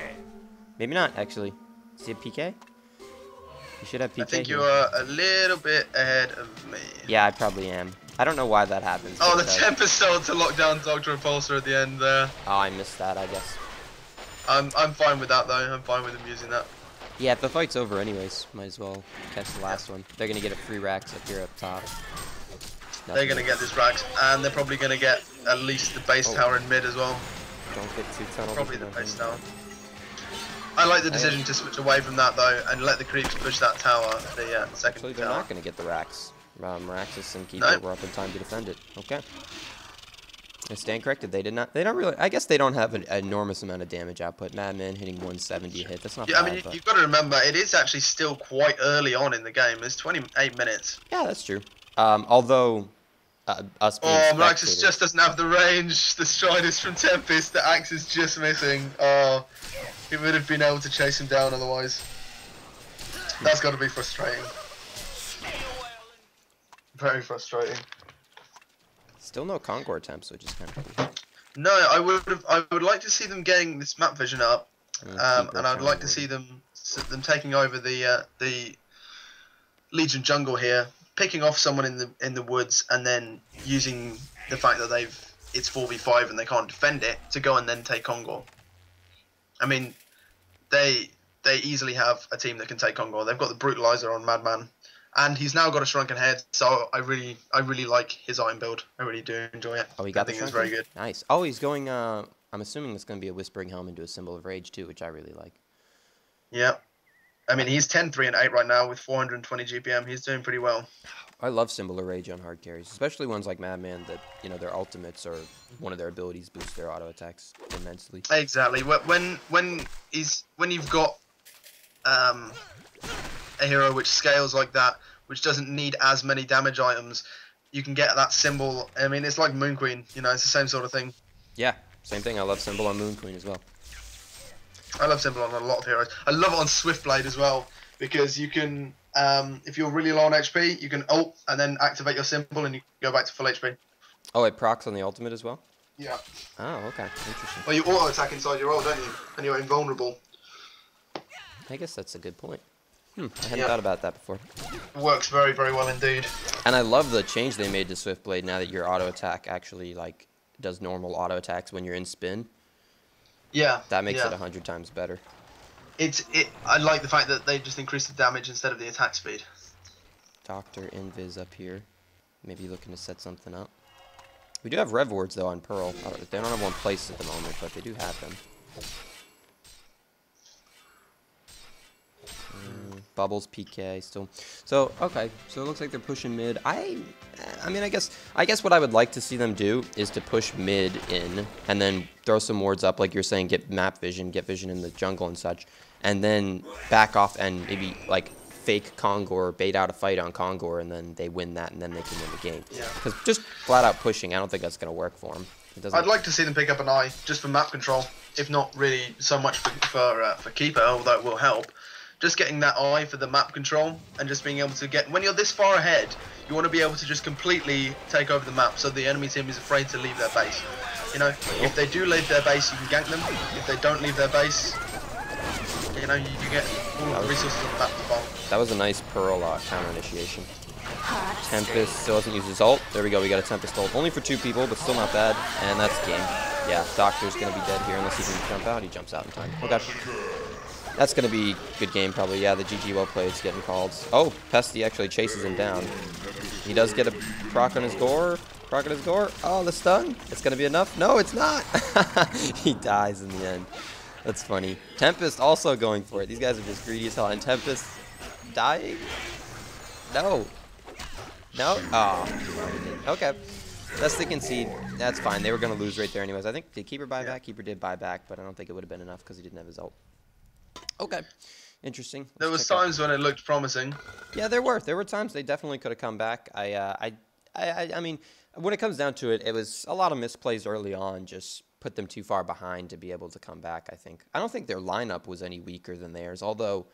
Maybe not, actually. Is he a PK? You should have PK. I think here. you are a little bit ahead of me. Yeah, I probably am. I don't know why that happens. Oh, the Tempest ult to lock down Dr. Repulsor at the end there. Oh, I missed that, I guess. I'm fine with that though. I'm fine with him using that. Yeah, if the fight's over anyways, might as well catch the last one. They're gonna get a free racks up here up top. They're gonna get this racks, and they're probably gonna get at least the base tower in mid as well. Don't get too tunneled. Probably the base tower. I like the decision to switch away from that though, and let the creeps push that tower. The second Actually, they're tower. not gonna get the racks. Meraxis and Keeper were up in time to defend it. Okay. I stand corrected. They did not. They don't really. I guess they don't have an enormous amount of damage output. Madman hitting 170 a hit. That's not Yeah, bad. I mean, you've got to remember, it is actually still quite early on in the game. There's 28 minutes. Yeah, that's true. Although us being Meraxis just doesn't have the range. The Striders from Tempest. The axe is just missing. Oh, he would have been able to chase him down otherwise. That's got to be frustrating. Very frustrating. Still no Concord attempts, which is kind of cool. No, I would like to see them getting this map vision up, and I'd like to see them taking over the Legion jungle here, picking off someone in the woods, and then using the fact that it's 4v5 and they can't defend it to go and then take Kongor. I mean, they easily have a team that can take Kongor. They've got the Brutalizer on Madman. And he's now got a shrunken head, so I really like his iron build. I really do enjoy it. Oh, he got I think it's very good. Nice. Oh, he's going. I'm assuming it's going to be a Whispering Helm into a Symbol of Rage too, which I really like. Yeah, I mean he's 10, 3, and 8 right now with 420 GPM. He's doing pretty well. I love Symbol of Rage on hard carries, especially ones like Madman that their ultimates or one of their abilities boost their auto attacks immensely. Exactly. When you've got a hero which scales like that, which doesn't need as many damage items, you can get that symbol. I mean, it's like Moon Queen, it's the same sort of thing. Yeah, same thing. I love Symbol on Moon Queen as well. I love Symbol on a lot of heroes. I love it on Swiftblade as well, because you can, if you're really low on HP, you can ult and then activate your symbol and you go back to full HP. Oh, it procs on the ultimate as well? Yeah. Oh, okay. Interesting. Well, you auto attack inside your ult, don't you? And you're invulnerable. I guess that's a good point. I hadn't thought about that before. It works very, very well indeed. And I love the change they made to Swiftblade now that your auto attack actually does normal auto attacks when you're in spin. Yeah. That makes it 100 times better. I like the fact that they just increase the damage instead of the attack speed. Dr. Invis up here. Maybe looking to set something up. We do have Rev Wards though on Pearl. They don't have one place at the moment, but they do have them. Bubbles PK still. So okay, so it looks like they're pushing mid. I mean, I guess what I would like to see them do is to push mid in and then throw some wards up, like you're saying, get map vision, get vision in the jungle and such, and then back off and maybe fake Kongor, bait out a fight on Kongor, and then they win that, and then they can win the game. Yeah. Because just flat out pushing, I don't think that's going to work for them. I'd like to see them pick up an eye just for map control, if not really so much for keeper, although it will help. Just getting that eye for the map control and just being able to get, when you're this far ahead, you want to be able to just completely take over the map so the enemy team is afraid to leave their base. You know, if they do leave their base, you can gank them. If they don't leave their base, you know, you get all the resources on the map to farm. That was a nice Pearl counter initiation. Tempest still doesn't use his ult. There we go, we got a Tempest ult. Only for 2 people, but still not bad. And that's game. Yeah, Doctor's going to be dead here unless he can jump out. He jumps out in time. Okay. That's going to be a good game, probably. Yeah, the GG well played is getting called. Oh, Pesty actually chases him down. He does get a proc on his gore. Proc on his gore. Oh, the stun. It's going to be enough. No, it's not. He dies in the end. That's funny. Tempest also going for it. These guys are just greedy as hell. And Tempest dying? No. No? Oh. Okay. That's the concede. That's fine. They were going to lose right there anyways. I think, did Keeper buy back? Keeper did buy back, but I don't think it would have been enough because he didn't have his ult. Okay. Interesting. There was times when it looked promising. Yeah, there were. There were times they definitely could have come back. I mean, when it comes down to it, it was a lot of misplays early on. Just put them too far behind to be able to come back, I think. I don't think their lineup was any weaker than theirs, although,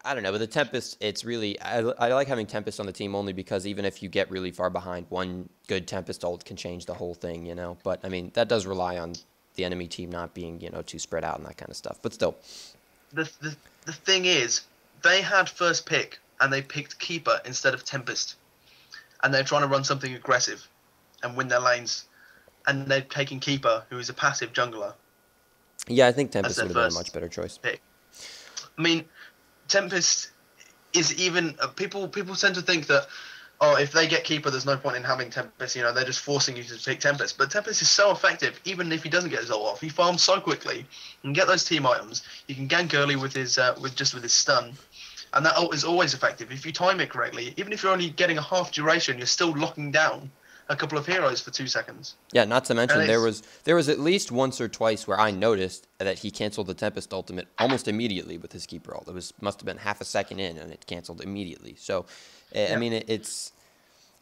I don't know. But the Tempest, it's really, I like having Tempest on the team only because even if you get really far behind, one good Tempest ult can change the whole thing, you know. But, I mean, that does rely on the enemy team not being, you know, too spread out and that kind of stuff. But still. The thing is, they had first pick and they picked Keeper instead of Tempest. And they're trying to run something aggressive and win their lanes. And they're taking Keeper, who is a passive jungler. Yeah, I think Tempest would have been a much better choice. Pick. I mean, Tempest is even... people tend to think that, oh, if they get Keeper, there's no point in having Tempest. You know, they're just forcing you to pick Tempest. But Tempest is so effective, even if he doesn't get his ult off. He farms so quickly. You can get those team items. You can gank early with his with his stun. And that ult is always effective. If you time it correctly, even if you're only getting a half duration, you're still locking down a couple of heroes for 2 seconds. Yeah, not to mention there was at least once or twice where I noticed that he canceled the Tempest ultimate almost immediately with his Keeper ult. It must have been half a second in, and it canceled immediately. So, yeah. I mean, it's...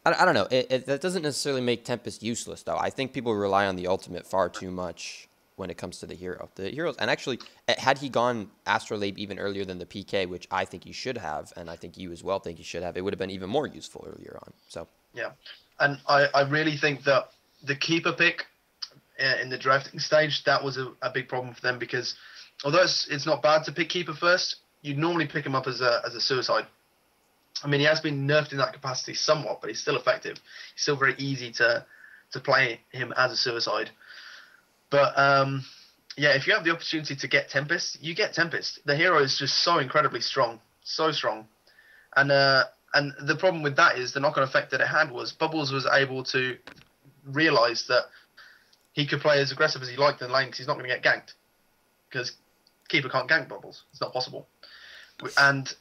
I don't know. That doesn't necessarily make Tempest useless, though. I think people rely on the ultimate far too much when it comes to the hero. The heroes, and actually, had he gone Astrolabe even earlier than the PK, which I think he should have, and I think you as well think he should have, it would have been even more useful earlier on. So yeah, and I really think that the Keeper pick in the drafting stage, that was a big problem for them because although it's not bad to pick Keeper first, you'd normally pick him up as a suicide. I mean, he has been nerfed in that capacity somewhat, but he's still effective. He's still very easy to play him as a suicide. But, yeah, if you have the opportunity to get Tempest, you get Tempest. The hero is just so incredibly strong. So strong. And the problem with that is the knock-on effect that it had was Bubbles was able to realise that he could play as aggressive as he liked in the lane because he's not going to get ganked. Because Keeper can't gank Bubbles. It's not possible. And...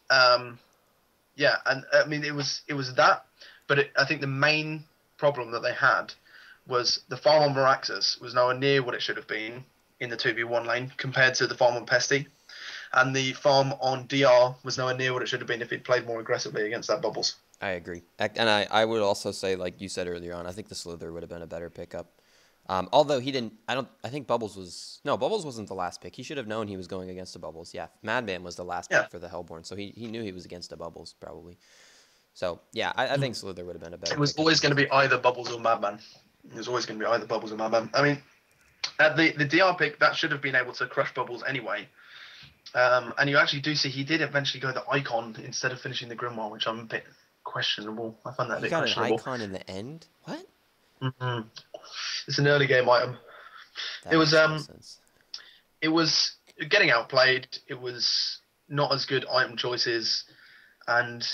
yeah, and I mean it was that, but I think the main problem that they had was the farm on Meraxas was nowhere near what it should have been in the 2v1 lane compared to the farm on Pesty, and the farm on DR was nowhere near what it should have been if he'd played more aggressively against that Bubbles. I agree, and I would also say, like you said earlier on, I think the Slither would have been a better pickup. Although he didn't, I think Bubbles wasn't the last pick. He should have known he was going against a Bubbles. Yeah, Madman was the last pick for the Hellborn, so he knew he was against a Bubbles, probably. So, yeah, I think Slither would have been a better It was pick. always going to be either Bubbles or Madman. It was always going to be either Bubbles or Madman. I mean, at the DR pick, that should have been able to crush Bubbles anyway. And you actually do see he did eventually go the Icon instead of finishing the Grimoire, which I'm a bit questionable. I found that a bit questionable. He got an Icon in the end? What? Mm-hmm. It's an early game item. It was it was getting outplayed. It was not as good item choices, and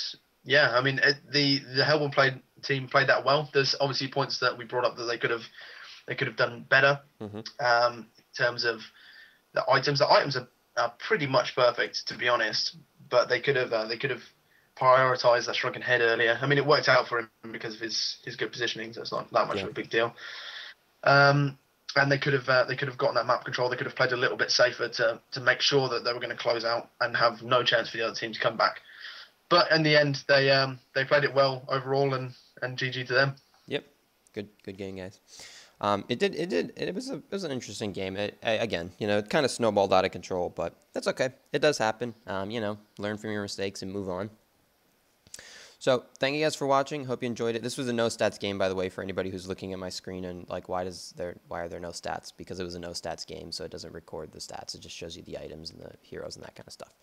yeah, I mean the Hellborn team played that well. There's obviously points that we brought up that they could have done better in terms of the items. The items are pretty much perfect, to be honest, but they could have prioritized that shrunken head earlier. I mean, it worked out for him because of his good positioning, so it's not that much of a big deal. and they could have gotten that map control. They could have played a little bit safer to make sure that they were going to close out and have no chance for the other team to come back. But in the end, they played it well overall, and GG to them. Yep, good game, guys. It was an interesting game. Again, it kind of snowballed out of control, but that's okay. It does happen. Learn from your mistakes and move on. So thank you guys for watching. Hope you enjoyed it. This was a no stats game, by the way, for anybody who's looking at my screen and like, why are there no stats? Because it was a no stats game, so it doesn't record the stats. It just shows you the items and the heroes and that kind of stuff.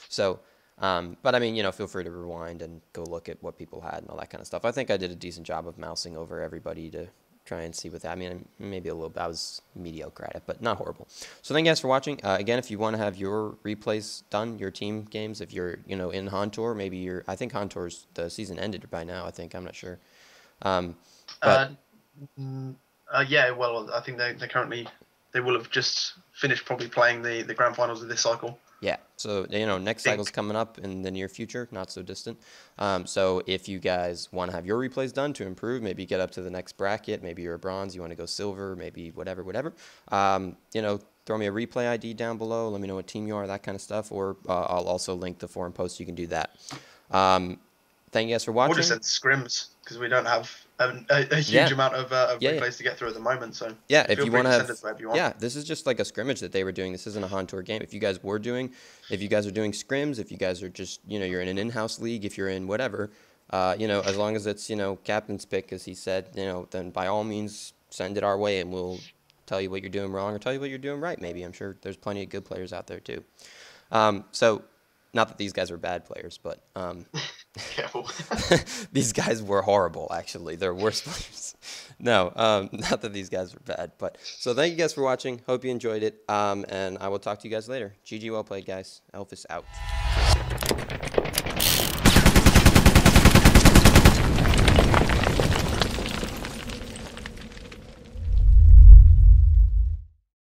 So, but I mean, feel free to rewind and go look at what people had and all that kind of stuff. I think I did a decent job of mousing over everybody to try and see what that. I mean, maybe a little bit. I was mediocre at it, but not horrible. So thank you guys for watching. Again, if you want to have your replays done, your team games, if you're in Hontor, maybe I think Hontor's the season ended by now. I think I'm not sure. Yeah, well, I think they will have just finished probably playing the grand finals of this cycle. Yeah, so next cycle's coming up in the near future, not so distant. So if you guys want to have your replays done to improve, maybe get up to the next bracket, maybe you're a bronze, you want to go silver, maybe whatever. Throw me a replay ID down below. Let me know what team you are, that kind of stuff. Or I'll also link the forum post. You can do that. Thank you guys for watching. Or just send scrims, because we don't have a huge amount of replays to get through at the moment. So yeah, if you want to have, this is just like a scrimmage that they were doing. This isn't a Hontor game. If you guys are doing scrims, if you guys are just you're in an in-house league, if you're in whatever, as long as it's captain's pick, as he said, then by all means send it our way, and we'll tell you what you're doing wrong or tell you what you're doing right. Maybe I'm sure there's plenty of good players out there too. So not that these guys were bad players, but careful. These guys were horrible, actually. They're worse players. No, not that these guys were bad. But so thank you guys for watching. Hope you enjoyed it. And I will talk to you guys later. GG, well played, guys. Elfis out.